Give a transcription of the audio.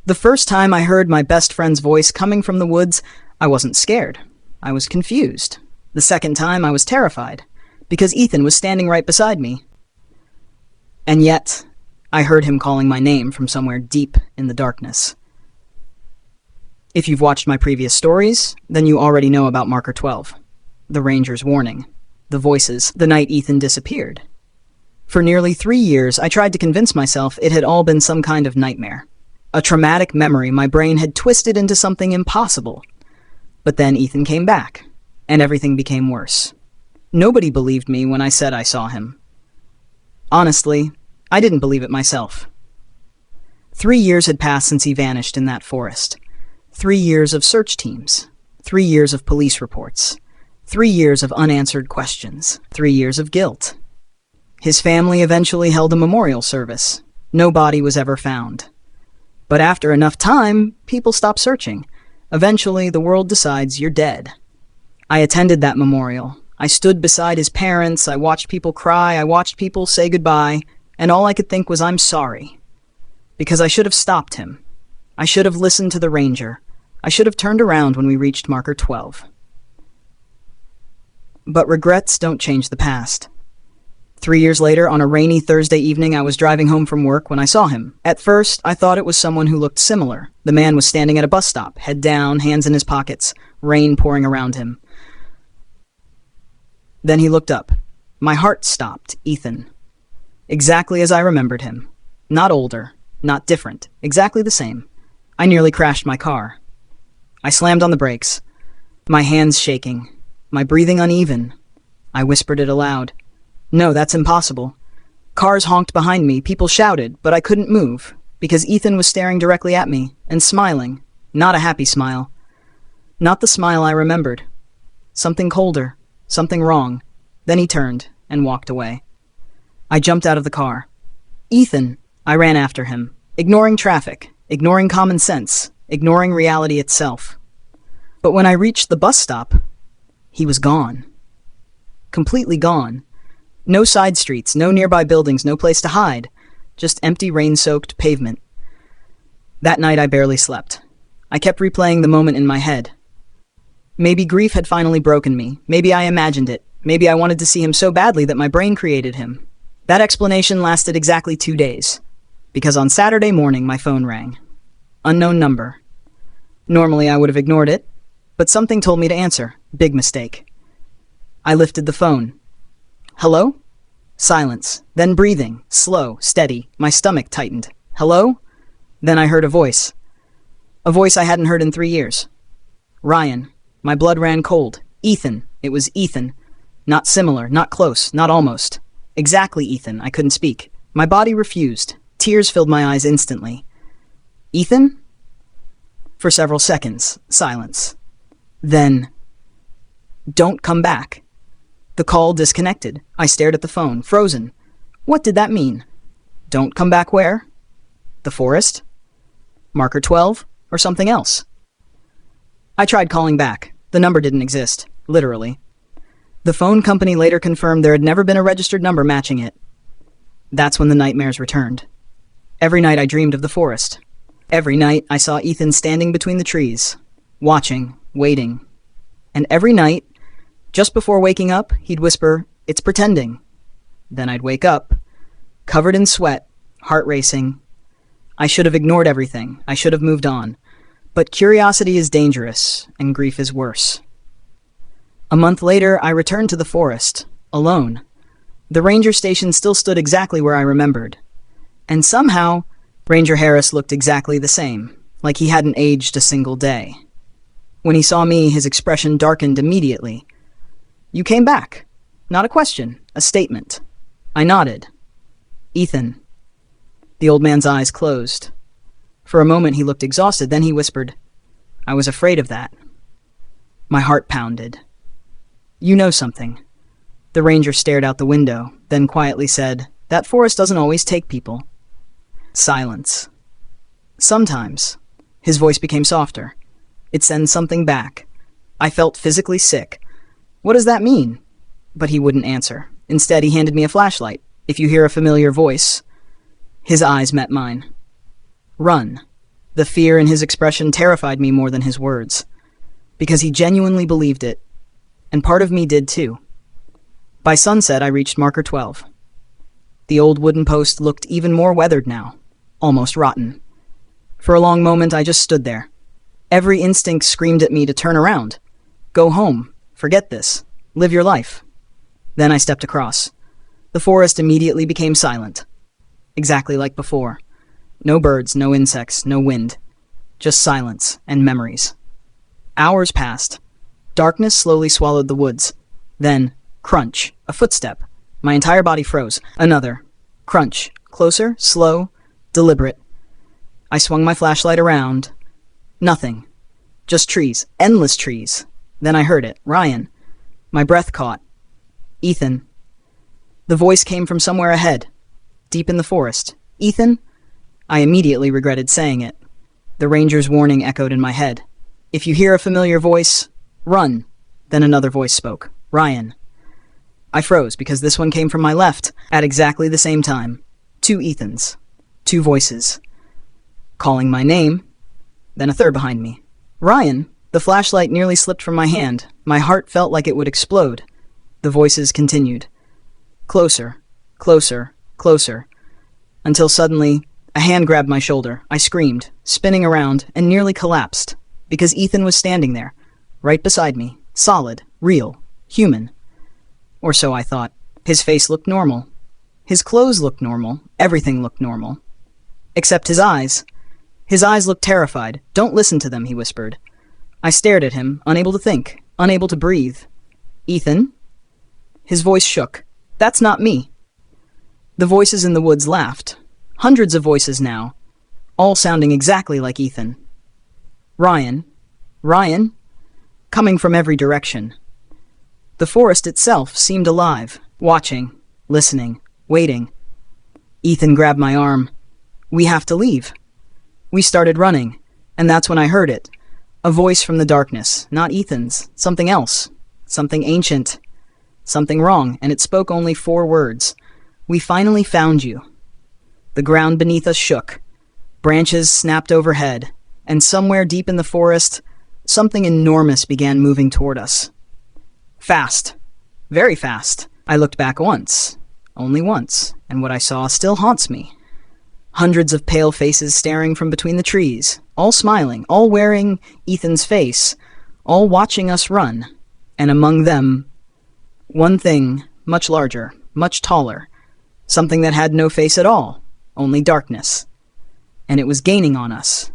The first time I heard my best friend's voice coming from the woods, I wasn't scared. I was confused. The second time, I was terrified, because Ethan was standing right beside me. And yet, I heard him calling my name from somewhere deep in the darkness. If you've watched my previous stories, then you already know about Marker 12, the Ranger's warning, the voices, the night Ethan disappeared. For nearly 3 years, I tried to convince myself it had all been some kind of nightmare. A traumatic memory my brain had twisted into something impossible. But then Ethan came back, and everything became worse. Nobody believed me when I said I saw him. Honestly, I didn't believe it myself. 3 years had passed since he vanished in that forest. 3 years of search teams. 3 years of police reports. 3 years of unanswered questions. 3 years of guilt. His family eventually held a memorial service. No body was ever found. But after enough time, people stop searching. Eventually, the world decides you're dead. I attended that memorial. I stood beside his parents, I watched people cry, I watched people say goodbye, and all I could think was I'm sorry. Because I should have stopped him. I should have listened to the ranger. I should have turned around when we reached Marker 12. But regrets don't change the past. 3 years later, on a rainy Thursday evening, I was driving home from work when I saw him. At first, I thought it was someone who looked similar. The man was standing at a bus stop, head down, hands in his pockets, rain pouring around him. Then he looked up. My heart stopped. Ethan. Exactly as I remembered him. Not older, not different, exactly the same. I nearly crashed my car. I slammed on the brakes, my hands shaking, my breathing uneven. I whispered it aloud. No, that's impossible. Cars honked behind me, people shouted, but I couldn't move, because Ethan was staring directly at me, and smiling. Not a happy smile. Not the smile I remembered. Something colder, something wrong. Then he turned and walked away. I jumped out of the car. Ethan! I ran after him, ignoring traffic, ignoring common sense, ignoring reality itself. But when I reached the bus stop, he was gone. Completely gone. No side streets, no nearby buildings, no place to hide. Just empty rain-soaked pavement. That night I barely slept. I kept replaying the moment in my head. Maybe grief had finally broken me. Maybe I imagined it. Maybe I wanted to see him so badly that my brain created him. That explanation lasted exactly 2 days. Because on Saturday morning my phone rang. Unknown number. Normally I would have ignored it, but something told me to answer. Big mistake. I lifted the phone. Hello? Silence. Then breathing. Slow, steady. My stomach tightened. Hello? Then I heard a voice. A voice I hadn't heard in 3 years. Ryan. My blood ran cold. Ethan. It was Ethan. Not similar, not close, not almost. Exactly Ethan. I couldn't speak. My body refused. Tears filled my eyes instantly. Ethan? For several seconds, silence. Then, don't come back. The call disconnected. I stared at the phone, frozen. What did that mean? Don't come back where? The forest? Marker 12? Or something else? I tried calling back. The number didn't exist, literally. The phone company later confirmed there had never been a registered number matching it. That's when the nightmares returned. Every night I dreamed of the forest. Every night I saw Ethan standing between the trees, watching, waiting. And every night, just before waking up, he'd whisper, "It's pretending." Then I'd wake up, covered in sweat, heart racing. I should have ignored everything. I should have moved on. But curiosity is dangerous, and grief is worse. A month later, I returned to the forest, alone. The ranger station still stood exactly where I remembered. And somehow, Ranger Harris looked exactly the same, like he hadn't aged a single day. When he saw me, his expression darkened immediately. "You came back." Not a question, a statement. I nodded. "Ethan." The old man's eyes closed. For a moment he looked exhausted, then he whispered, "I was afraid of that." My heart pounded. "You know something." The ranger stared out the window, then quietly said, "That forest doesn't always take people." Silence. "Sometimes." His voice became softer. "It sends something back." I felt physically sick. "What does that mean?" But he wouldn't answer. Instead, he handed me a flashlight. "If you hear a familiar voice..." His eyes met mine. "Run." The fear in his expression terrified me more than his words, because he genuinely believed it, and part of me did too. By sunset, I reached marker 12. The old wooden post looked even more weathered now, almost rotten. For a long moment, I just stood there. Every instinct screamed at me to turn around. Go home. Forget this. Live your life. Then I stepped across. The forest immediately became silent. Exactly like before. No birds, no insects, no wind. Just silence and memories. Hours passed. Darkness slowly swallowed the woods. Then, crunch, a footstep. My entire body froze. Another. Crunch. Closer, slow, deliberate. I swung my flashlight around. Nothing. Just trees. Endless trees. Then I heard it. Ryan. My breath caught. Ethan. The voice came from somewhere ahead, deep in the forest. Ethan? I immediately regretted saying it. The ranger's warning echoed in my head. If you hear a familiar voice, run. Then another voice spoke. Ryan. I froze because this one came from my left at exactly the same time. Two Ethans. Two voices. Calling my name. Then a third behind me. Ryan. The flashlight nearly slipped from my hand. My heart felt like it would explode. The voices continued. Closer, closer, closer. Until suddenly, a hand grabbed my shoulder. I screamed, spinning around, and nearly collapsed, because Ethan was standing there, right beside me, solid, real, human. Or so I thought. His face looked normal. His clothes looked normal. Everything looked normal. Except his eyes. His eyes looked terrified. Don't listen to them, he whispered. I stared at him, unable to think, unable to breathe. Ethan? His voice shook. That's not me. The voices in the woods laughed. Hundreds of voices now, all sounding exactly like Ethan. Ryan. Ryan? Coming from every direction. The forest itself seemed alive, watching, listening, waiting. Ethan grabbed my arm. We have to leave. We started running, and that's when I heard it. A voice from the darkness, not Ethan's, something else, something ancient, something wrong, and it spoke only 4 words. We finally found you. The ground beneath us shook. Branches snapped overhead, and somewhere deep in the forest, something enormous began moving toward us. Fast. Very fast. I looked back once. Only once, and what I saw still haunts me. Hundreds of pale faces staring from between the trees, all smiling, all wearing Ethan's face, all watching us run. And among them, one thing, much larger, much taller, something that had no face at all, only darkness. And it was gaining on us.